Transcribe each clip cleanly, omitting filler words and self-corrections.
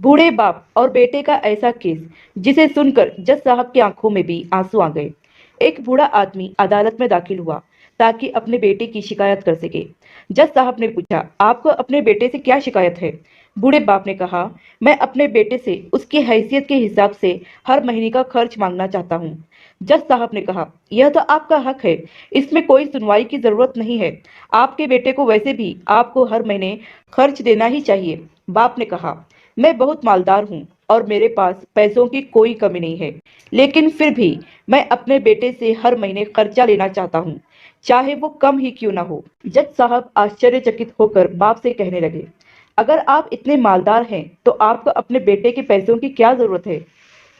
बूढ़े बाप और बेटे का ऐसा केस जिसे सुनकर जज साहब की आंखों में भी आंसू आ गए। एक बूढ़ा आदमी अदालत में दाखिल हुआ ताकि अपने बेटे की शिकायत कर सके। जज साहब ने पूछा, आपको अपने बेटे से क्या शिकायत है? बूढ़े बाप ने कहा, मैं अपने बेटे से उसकी हैसियत के हिसाब से हर महीने का खर्च मांगना चाहता हूँ। जज साहब ने कहा, यह तो आपका हक है, इसमें कोई सुनवाई की जरूरत नहीं है। आपके बेटे को वैसे भी आपको हर महीने खर्च देना ही चाहिए। बाप ने कहा, मैं बहुत मालदार हूँ और मेरे पास पैसों की कोई कमी नहीं है, लेकिन फिर भी मैं अपने बेटे से हर महीने खर्चा लेना चाहता हूँ, चाहे वो कम ही क्यों ना हो। जज साहब आश्चर्यचकित होकर बाप से कहने लगे, अगर आप इतने मालदार हैं तो आपको अपने बेटे के पैसों की क्या जरूरत है?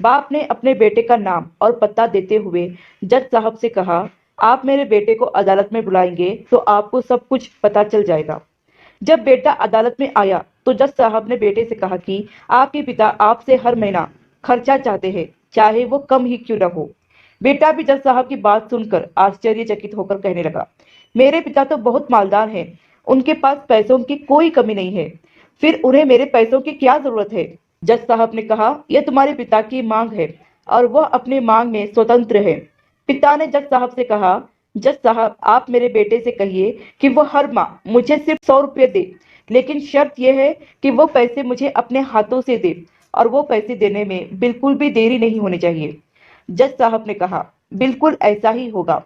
बाप ने अपने बेटे का नाम और पता देते हुए जज साहब से कहा, आप मेरे बेटे को अदालत में बुलाएंगे तो आपको सब कुछ पता चल जाएगा। जब बेटा अदालत में आया तो जज साहब ने बेटे से कहा कि आपके पिता आपसे हर महीना खर्चा चाहते हैं, चाहे वो कम ही क्यों न हो। बेटा भी जज साहब की बात सुनकर आश्चर्यचकित होकर कहने लगा, मेरे पिता तो बहुत मालदार हैं, उनके पास पैसों की कोई कमी नहीं है, फिर उन्हें मेरे पैसों की क्या जरूरत है? जज साहब ने कहा, यह तुम्हारे पिता की मांग है और वह अपने मांग में स्वतंत्र है। पिता ने जज साहब से कहा, जज साहब आप मेरे बेटे से कहिए कि वो हर माह मुझे सिर्फ 100 रुपये दे, लेकिन शर्त यह है कि वो पैसे मुझे अपने हाथों से दे और वो पैसे देने में बिल्कुल भी देरी नहीं होनी चाहिए। जज साहब ने कहा, बिल्कुल ऐसा ही होगा।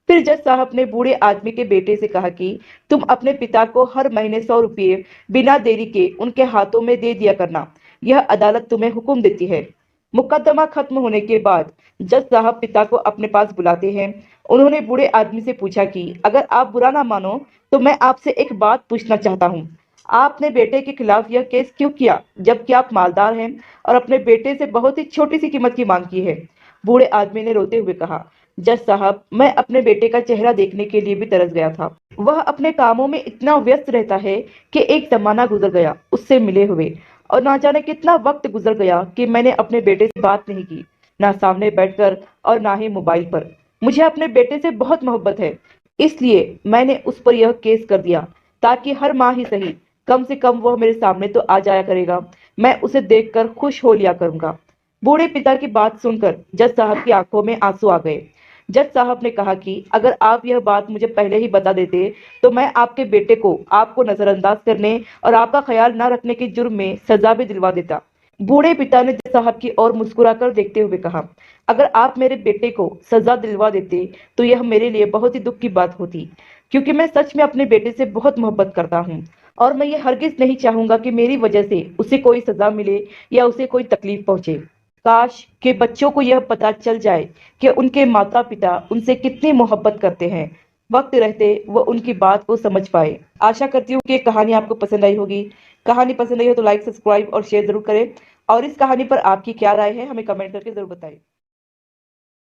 फिर जज साहब ने बूढ़े आदमी के बेटे से कहा कि तुम अपने पिता को हर महीने 100 रुपये बिना देरी के उनके हाथों में दे दिया करना, यह अदालत तुम्हें हुक्म देती है। मुकदमा खत्म होने के बाद जज साहब पिता को अपने पास बुलाते हैं। उन्होंने बूढ़े आदमी से पूछा कि अगर आप बुरा ना मानो तो मैं आपसे एक बात पूछना चाहता हूँ, आपने बेटे के खिलाफ यह केस क्यों किया जबकि आप मालदार हैं और अपने बेटे से बहुत ही छोटी सी कीमत की मांग की है? बूढ़े आदमी ने रोते हुए कहा, जज साहब मैं अपने बेटे का चेहरा देखने के लिए भी तरस गया था। वह अपने कामों में इतना व्यस्त रहता है कि एक जमाना गुजर गया उससे मिले हुए, और ना जाने कितना वक्त गुजर गया कि मैंने अपने बेटे से बात नहीं की, ना सामने बैठकर और ना ही मोबाइल पर। मुझे अपने बेटे से बहुत मोहब्बत है, इसलिए मैंने उस पर यह केस कर दिया ताकि हर माह ही सही, कम से कम वह मेरे सामने तो आ जाया करेगा, मैं उसे देखकर खुश हो लिया करूंगा। बूढ़े पिता की बात सुनकर जज साहब की आंखों में आंसू आ गए। जज साहब ने कहा कि अगर आप यह बात मुझे पहले ही बता देते तो मैं आपके बेटे को आपको नजरअंदाज करने और आपका ख्याल न रखने के जुर्म में सजा भी दिलवा देता। बूढ़े पिता ने जज साहब की ओर मुस्कुराकर देखते हुए कहा, अगर आप मेरे बेटे को सजा दिलवा देते तो यह मेरे लिए बहुत ही दुख की बात होती, क्योंकि मैं सच में अपने बेटे से बहुत मोहब्बत करता हूँ और मैं ये हरगिज नहीं चाहूंगा कि मेरी वजह से उसे कोई सजा मिले या उसे कोई तकलीफ पहुंचे। काश के बच्चों को यह पता चल जाए कि उनके माता पिता उनसे कितनी मोहब्बत करते हैं, वक्त रहते वो उनकी बात को समझ पाए। आशा करती हूँ कि कहानी आपको पसंद आई होगी। कहानी पसंद आई हो तो लाइक, सब्सक्राइब और शेयर जरूर करें, और इस कहानी पर आपकी क्या राय है हमें कमेंट करके जरूर बताएं।